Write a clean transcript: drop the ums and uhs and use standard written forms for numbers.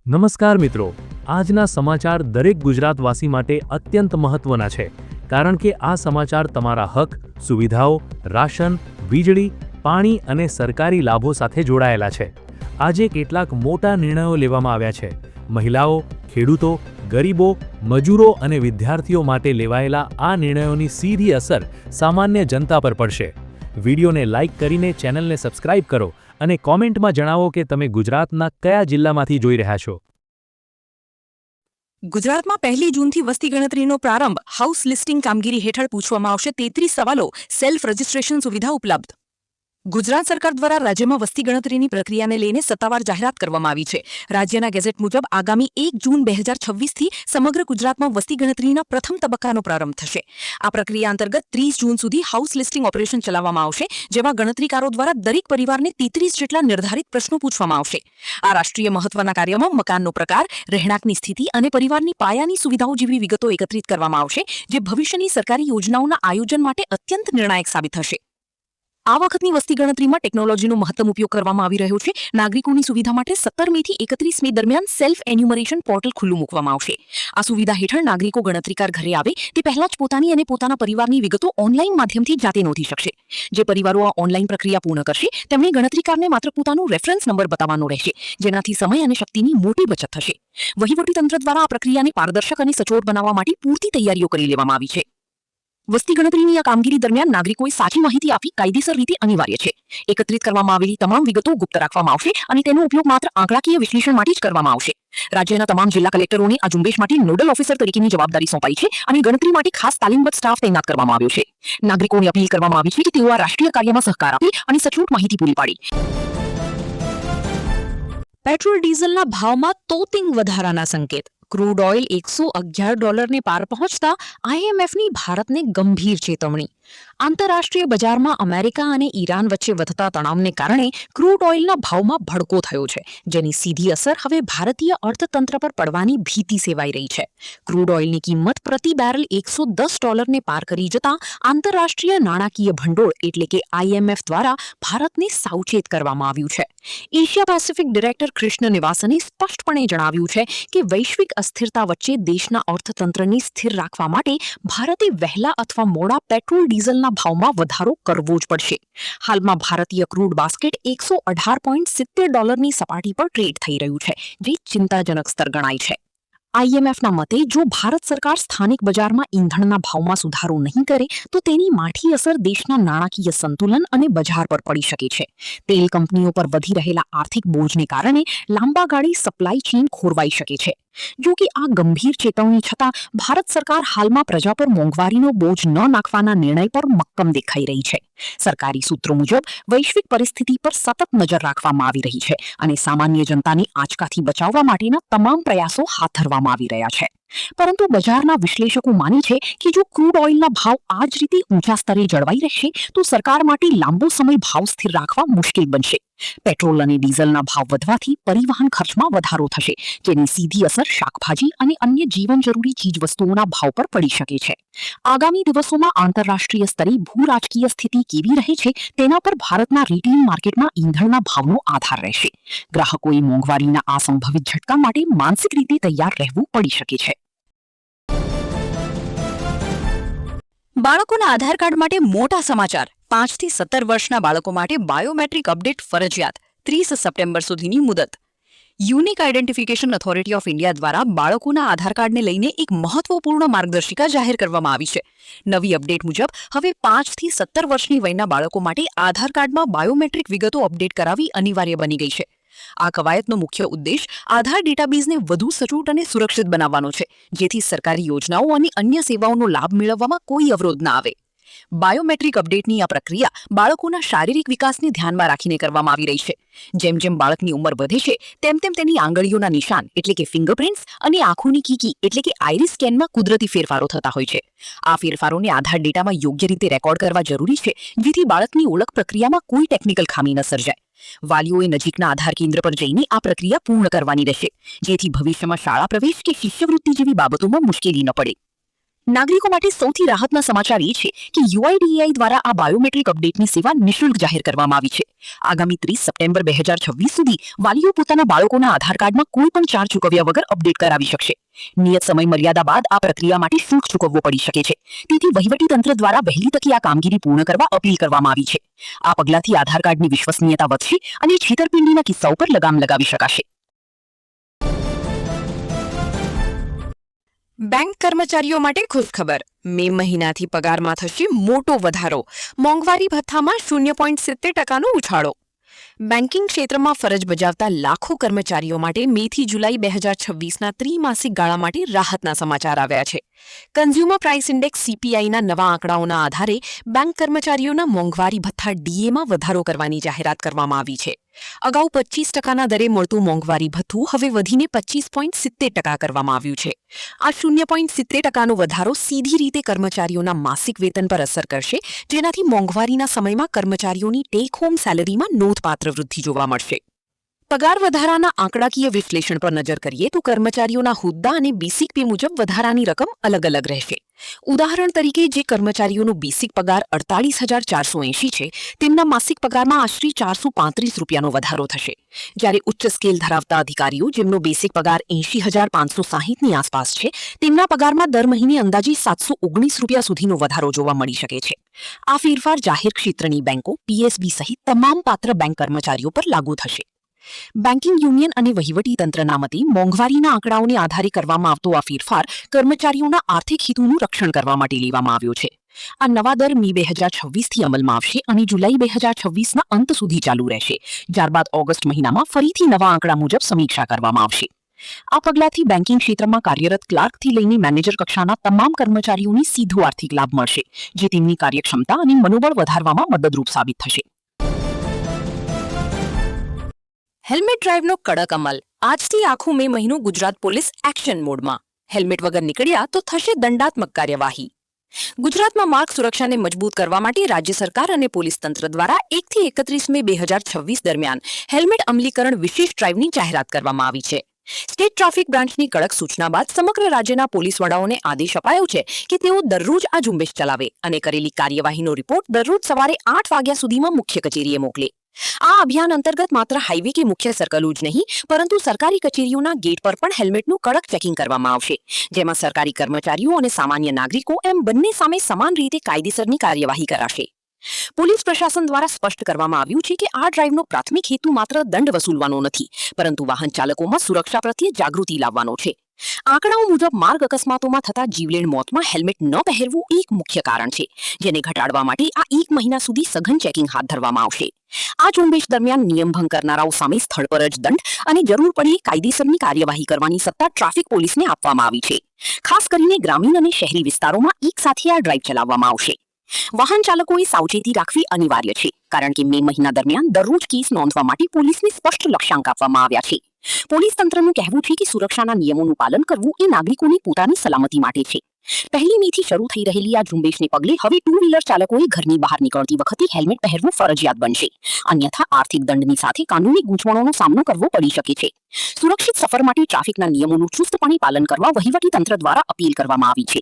નમસ્કાર મિત્રો, આજના સમાચાર દરેક ગુજરાતવાસી માટે અત્યંત મહત્વના છે, કારણ કે આ સમાચાર તમારા હક, સુવિધાઓ, રાશન, વીજળી, પાણી અને સરકારી લાભો સાથે જોડાયેલા છે. આજે કેટલાક મોટા નિર્ણયો લેવામાં આવ્યા છે. મહિલાઓ, ખેડૂતો, ગરીબો, મજૂરો અને વિદ્યાર્થીઓ માટે લેવાયેલા આ નિર્ણયોની સીધી અસર સામાન્ય જનતા પર પડશે. વિડીયોને લાઇક કરીને ચેનલને સબસ્ક્રાઇબ કરો અને કોમેન્ટમાં જણાવો કે તમે ગુજરાતના કયા જિલ્લામાંથી જોઈ રહ્યા છો. ગુજરાતમાં 1 જૂનથી વસ્તી ગણતરીનો પ્રારંભ. હાઉસ લિસ્ટિંગ કામગીરી હેઠળ પૂછવામાં આવશે 33 સવાલો. સેલ્ફ રજિસ્ટ્રેશન સુવિધા ઉપલબ્ધ. ગુજરાત સરકાર દ્વારા રાજ્યમાં વસ્તી ગણતરીની પ્રક્રિયાને લઈને સત્તાવાર જાહેરાત કરવામાં આવી છે. રાજ્યના ગેઝેટ મુજબ આગામી 1 જૂન 2026થી સમગ્ર ગુજરાતમાં વસ્તી ગણતરીના પ્રથમ તબક્કાનો પ્રારંભ થશે. આ પ્રક્રિયા અંતર્ગત 30 જૂન સુધી હાઉસ લિસ્ટિંગ ઓપરેશન ચલાવવામાં આવશે, જેમાં ગણતરીકારો દ્વારા દરેક પરિવારને 33 જેટલા નિર્ધારિત પ્રશ્નો પૂછવામાં આવશે. આ રાષ્ટ્રીય મહત્વના કાર્યમાં મકાનનો પ્રકાર, રહેણાંકની સ્થિતિ અને પરિવારની પાયાની સુવિધાઓ જેવી વિગતો એકત્રિત કરવામાં આવશે, જે ભવિષ્યની સરકારી યોજનાઓના આયોજન માટે અત્યંત નિર્ણાયક સાબિત થશે. આ વખતની વસ્તી ગણતરીમાં ટેકનોલોજીનો મહત્તમ ઉપયોગ કરવામાં આવી રહ્યો છે. નાગરિકોની સુવિધા માટે 17 મેથી 31 મે દરમિયાન સેલ્ફ એન્યુમરેશન પોર્ટલ ખુલ્લું મૂકવામાં આવશે. આ સુવિધા હેઠળ નાગરિકો ગણતરીકાર ઘરે આવે તે પહેલા જ પોતાની અને પોતાના પરિવારની વિગતો ઓનલાઈન માધ્યમથી જાતે નોંધી શકશે. જે પરિવારો આ ઓનલાઈન પ્રક્રિયા પૂર્ણ કરશે તેમણે ગણતરીકારને માત્ર પોતાનો રેફરન્સ નંબર બતાવવાનો રહેશે, જેનાથી સમય અને શક્તિની મોટી બચત થશે. વહીવટીતંત્ર દ્વારા આ પ્રક્રિયાને પારદર્શક અને સચોટ બનાવવા માટે પૂરતી તૈયારીઓ કરી લેવામાં આવી છે. વસ્તી ગણતરીની આ કામગીરી દરમિયાન નાગરિકોએ સાચી માહિતી આપવી કાયદેસર રીતે અનિવાર્ય છે. એકત્રિત કરવામાં આવેલી તમામ વિગતો ગુપ્ત રાખવામાં આવશે અને તેનો ઉપયોગ માત્ર આંકડાકીય વિશ્લેષણ માટે જ કરવામાં આવશે. રાજ્યના તમામ જિલ્લા કલેક્ટરોને આ ઝુંબેશ માટે નોડલ ઓફિસર તરીકેની જવાબદારી સોંપાઈ છે અને ગણતરી માટે ખાસ તાલીમબદ્ધ સ્ટાફ તૈનાત કરવામાં આવ્યો છે. નાગરિકોને અપીલ કરવામાં આવી છે કે તેઓ આ રાષ્ટ્રીય કાર્યમાં સહકાર આપે અને સચોટ માહિતી પૂરી પાડે. પેટ્રોલ ડીઝલના ભાવમાં તોતિંગ વધારાના સંકેત. ક્રૂડ ઓઇલ $111 પાર પહોંચતા IMFની ભારતને ગંભીર ચેતવણી. આંતરરાષ્ટ્રીય બજારમાં અમેરિકા અને ઈરાન વચ્ચે વધતા તણાવને કારણે ક્રૂડ ઓઇલના ભાવમાં ભડકો થયો છે, જેની સીધી અસર હવે ભારતીય અર્થતંત્ર પર પડવાની ભીતિ સેવાઈ રહી છે. ક્રૂડ ઓઇલની કિંમત પ્રતિ બેરલ $110 પાર કરી જતા આંતરરાષ્ટ્રીય નાણાકીય ભંડોળ એટલે કે IMF દ્વારા ભારતને સાવચેત કરવામાં આવ્યું છે. એશિયા પેસિફિક ડિરેક્ટર કૃષ્ણ નિવાસને સ્પષ્ટપણે જણાવ્યું છે કે વૈશ્વિક અસ્થિરતા વચ્ચે દેશના અર્થતંત્રને સ્થિર રાખવા માટે ભારતે વહેલા અથવા મોડા પેટ્રોલ ડીઝલના ભાવમાં વધારો કરવો જ પડશે. હાલમાં ભારતીય ક્રૂડ બાસ્કેટ $118.70ની સપાટી પર ટ્રેડ થઈ રહ્યું છે, જે ચિંતાજનક સ્તર ગણાય છે. IMFના મતે જો ભારત સરકાર સ્થાનિક બજારમાં ઈંધણના ભાવમાં સુધારો નહીં કરે તો તેની માઠી અસર દેશના નાણાકીય સંતુલન અને બજાર પર પડી શકે છે. તેલ કંપનીઓ પર વધી રહેલા આર્થિક બોજને કારણે લાંબા ગાળી સપ્લાય ચેઇન ખોરવાઈ શકે છે. જો કે આ ગંભીર ચેતવણી છતાં ભારત સરકાર હાલમાં પ્રજા પર મોંઘવારીનો બોજ ન નાખવાના નિર્ણય પર મક્કમ દેખાઈ રહી છે. સરકારી સૂત્રો મુજબ વૈશ્વિક પરિસ્થિતિ પર સતત નજર રાખવામાં આવી રહી છે અને સામાન્ય જનતાને આંચકાથી બચાવવા માટેના તમામ પ્રયાસો હાથ ધરવામાં આવી રહ્યા છે. પરંતુ બજારના વિશ્લેષકો માને છે કે જો ક્રૂડ ઓઇલના ભાવ આ જ રીતે ઊંચા સ્તરે જળવાઈ રહેશે તો સરકાર માટે લાંબો સમય ભાવ સ્થિર રાખવા મુશ્કેલ બનશે. પેટ્રોલ અને ડીઝલના ભાવ વધવાથી પરિવહન ખર્ચમાં વધારો થશે, જેની સીધી અસર શાકભાજી અને અન્ય જીવન જરૂરી ચીજવસ્તુઓના ભાવ પર પડી શકે છે. આગામી દિવસોમાં આંતરરાષ્ટ્રીય સ્તરે ભૂરાજકીય સ્થિતિ કેવી રહે છે તેના પર ભારતના રિટેલ માર્કેટમાં ઈંધણના ભાવનો આધાર રહેશે. ગ્રાહકોએ મોંઘવારીના આ સંભવિત ઝટકા માટે માનસિક રીતે તૈયાર રહેવું પડી શકે છે. બાળકોના આધાર કાર્ડ માટે મોટા સમાચાર. 5 થી 17 વર્ષના બાળકો માટે બાયોમેટ્રિક અપડેટ ફરજિયાત. 30 સપ્ટેમ્બર સુધીની મુદત. Unique identification authority of India દ્વારા બાળકોના આધાર કાર્ડને લઈને એક મહત્વપૂર્ણ માર્ગદર્શિકા જાહેર કરવામાં આવી છે. નવી અપડેટ મુજબ હવે 5 થી 17 વર્ષની વયના બાળકો માટે આધાર કાર્ડમાં બાયોમેટ્રિક વિગતો અપડેટ કરાવવી અનિવાર્ય બની ગઈ છે. આ કવાયતનો મુખ્ય ઉદ્દેશ આધાર ડેટાબેઝને વધુ સચોટ અને સુરક્ષિત બનાવવાનો છે, જેથી સરકારી યોજનાઓ અને અન્ય સેવાઓનો લાભ મેળવવામાં કોઈ અવરોધ ન આવે. બાયોમેટ્રિક અપડેટની આ પ્રક્રિયા બાળકોના શારીરિક વિકાસને ધ્યાનમાં રાખીને કરવામાં આવી રહી છે. જેમ જેમ બાળકની ઉંમર વધે છે તેમ તેમ તેની આંગળીઓના નિશાન એટલે કે ફિંગરપ્રિન્ટ્સ અને આંખોની કીકી એટલે કે આઈરિસ સ્કેનમાં કુદરતી ફેરફારો થતા હોય છે. આ ફેરફારોને આધાર ડેટામાં યોગ્ય રીતે રેકોર્ડ કરવા જરૂરી છે, જેથી બાળકની ઓળખ પ્રક્રિયામાં કોઈ ટેકનિકલ ખામી ન સર્જાય. વાલીઓએ નજીકના આધાર કેન્દ્ર પર જઈને આ પ્રક્રિયા પૂર્ણ કરવાની રહેશે, જેથી ભવિષ્યમાં શાળા પ્રવેશ કે શિષ્યવૃત્તિ જેવી બાબતોમાં મુશ્કેલી ન પડે. નાગરિકો માટે સૌથી રાહતના સમાચાર એ છે કે યુઆઈડીએઆઈ દ્વારા આ બાયોમેટ્રિક અપડેટની સેવા નિઃશુલ્ક જાહેર કરવામાં આવી છે. આગામી 30 સપ્ટેમ્બર 2026 સુધી વાલીઓ પોતાના બાળકોના આધાર કાર્ડમાં કોઈ પણ ચાર્જ ચૂકવ્યા વગર અપડેટ કરાવી શકશે. નિયત સમય મર્યાદા બાદ આ પ્રક્રિયા માટે શુલ્ક ચૂકવવો પડી શકે છે. તેથી વહીવટીતંત્ર દ્વારા વહેલી તકે આ કામગીરી પૂર્ણ કરવા અપીલ કરવામાં આવી છે. આ પગલાંથી આધાર કાર્ડની વિશ્વસનીયતા વધશે અને છેતરપિંડીના કિસ્સાઓ પર લગામ લગાવી શકાશે. બેંક કર્મચારીઓ માટે ખુશખબર. મે મહિનાથી પગારમાં થશે મોટો વધારો. મોંઘવારી ભથ્થામાં 0.70% ઉછાળો. બેન્કિંગ ક્ષેત્રમાં ફરજ બજાવતા લાખો કર્મચારીઓ માટે મેથી જુલાઈ 2026ના ત્રિમાસિક ગાળા માટે રાહતના સમાચાર આવ્યા છે. કન્ઝ્યુમર પ્રાઇસ ઇન્ડેક્સ સીપીઆઈના નવા આંકડાઓના આધારે બેંક કર્મચારીઓના મોંઘવારી ભથ્થા ડીએમાં વધારો કરવાની જાહેરાત કરવામાં આવી છે. અગાઉ 25%ના દરે મળતું મોંઘવારી ભથ્થું હવે વધીને 25.70% કરવામાં આવ્યું છે. આ 0.70%નો વધારો સીધી રીતે કર્મચારીઓના માસિક વેતન પર અસર કરશે, જેનાથી મોંઘવારીના સમયમાં કર્મચારીઓની ટેક હોમ સેલરીમાં નોંધપાત્ર વૃદ્ધિ જોવા મળશે. પગાર વધારાના આંકડાકીય વિશ્લેષણ પર નજર કરીએ તો કર્મચારીઓના હોદ્દા અને બેસિક પે મુજબ વધારાની રકમ અલગ અલગ રહેશે. ઉદાહરણ તરીકે જે કર્મચારીઓનો બેસિક પગાર 48,480 છે તેમના માસિક પગારમાં આશરે 435 રૂપિયાનો વધારો થશે. જ્યારે ઉચ્ચ સ્કેલ ધરાવતા અધિકારીઓ જેમનો બેસિક પગાર 80,560ની આસપાસ છે તેમના પગારમાં દર મહિને અંદાજે 719 રૂપિયા સુધીનો વધારો જોવા મળી શકે છે. આ ફેરફાર જાહેર ક્ષેત્રની બેંકો, પીએસબી સહિત તમામ પાત્ર બેંક કર્મચારીઓ પર લાગુ થશે. બેન્કિંગ યુનિયન અને વહીવટીતંત્રના મતે મોંઘવારીના આંકડાઓને આધારે કરવામાં આવતો આ ફેરફાર કર્મચારીઓના આર્થિક હિતોનું રક્ષણ કરવા માટે લેવામાં આવ્યો છે. આ નવા દર મે 2026થી અમલમાં આવશે અને જુલાઈ 2026ના અંત સુધી ચાલુ રહેશે. ત્યારબાદ ઓગસ્ટ મહિનામાં ફરીથી નવા આંકડા મુજબ સમીક્ષા કરવામાં આવશે. આ પગલાંથી બેન્કિંગ ક્ષેત્રમાં કાર્યરત ક્લાર્કથી લઈને મેનેજર કક્ષાના તમામ કર્મચારીઓને સીધો આર્થિક લાભ મળશે, જે તેમની કાર્યક્ષમતા અને મનોબળ વધારવામાં મદદરૂપ સાબિત થશે. હેલ્મેટ ડ્રાઈવનો કડક અમલ. આજથી આખું મે મહિનો ગુજરાત પોલીસ એક્શન મોડમાં. હેલ્મેટ વગર નીકળ્યા તો થશે દંડાત્મક કાર્યવાહી. ગુજરાતમાં માર્ગ સુરક્ષાને મજબૂત કરવા માટે રાજ્ય સરકાર અને પોલીસ તંત્ર દ્વારા 1 થી 31 મે 2026 દરમિયાન હેલ્મેટ અમલીકરણ વિશેષ ડ્રાઈવની જાહેરાત કરવામાં આવી છે. સ્ટેટ ટ્રાફિક બ્રાન્ચની કડક સૂચના બાદ સમગ્ર રાજ્યના પોલીસ વડાઓને આદેશ અપાયો છે કે તેઓ દરરોજ આ ઝુંબેશ ચલાવે અને કરેલી કાર્યવાહીનો રિપોર્ટ દરરોજ સવારે 8 વાગ્યા સુધીમાં મુખ્ય કચેરીએ મોકલે. આ અભિયાન અંતર્ગત માત્ર હાઈવે કે મુખ્ય સર્કલો જ નહીં પરંતુ સરકારી કચેરીઓના ગેટ પર પણ હેલ્મેટનું કડક ચેકિંગ કરવામાં આવશે, જેમાં સરકારી કર્મચારીઓ અને સામાન્ય નાગરિકો એમ બંને સામે સમાન રીતે કાયદેસરની કાર્યવાહી કરાશે. પોલીસ પ્રશાસન દ્વારા સ્પષ્ટ કરવામાં આવ્યું છે કે આ ડ્રાઈવનો પ્રાથમિક હેતુ માત્ર દંડ વસૂલવાનો નથી, પરંતુ વાહન ચાલકોમાં સુરક્ષા પ્રત્યે જાગૃતિ લાવવાનો છે. આંકડાઓ મુજબ માર્ગ અકસ્માતોમાં થતા જીવલેણ મોતમાં હેલ્મેટ ન પહેરવું એક મુખ્ય કારણ છે, જેને ઘટાડવા માટે આ 1 મહિના સુધી સઘન ચેકિંગ હાથ ધરવામાં આવશે. આ ઝુંબેશ દરમિયાન નિયમભંગ કરનારાઓ સામે સ્થળ પર જ દંડ અને જરૂર પડ્યે કાયદેસરની કાર્યવાહી કરવાની સત્તા ટ્રાફિક પોલીસને આપવામાં આવી છે. ખાસ કરીને ગ્રામીણ અને શહેરી વિસ્તારોમાં એક સાથે આ ડ્રાઈવ ચલાવવામાં આવશે. વાહન ચાલકોએ સાવચેતી રાખવી અનિવાર્ય છે, કારણ કે મે મહિના દરમિયાન દરરોજ કેસ નોંધવા માટે પોલીસને સ્પષ્ટ લક્ષ્યાંક આપવામાં આવ્યા છે. પોલીસ તંત્રનું કહેવું છે કે સુરક્ષાના નિયમોનું પાલન કરવું એ નાગરિકોની પોતાની સલામતી માટે છે. 1 મેથી શરૂ થઈ રહેલી આ ઝુંબેશને પગલે હવે 2 વ્હીલર ચાલકોએ ઘરની બહાર નીકળતી વખતે હેલ્મેટ પહેરવું ફરજિયાત બનશે. અન્યથા આર્થિક દંડની સાથે કાનૂની ગૂંચવણોનો સામનો કરવો પડી શકે છે. સુરક્ષિત સફર માટે ટ્રાફિકના નિયમોનું ચુસ્તપણે પાલન કરવા વહીવટીતંત્ર દ્વારા અપીલ કરવામાં આવી છે.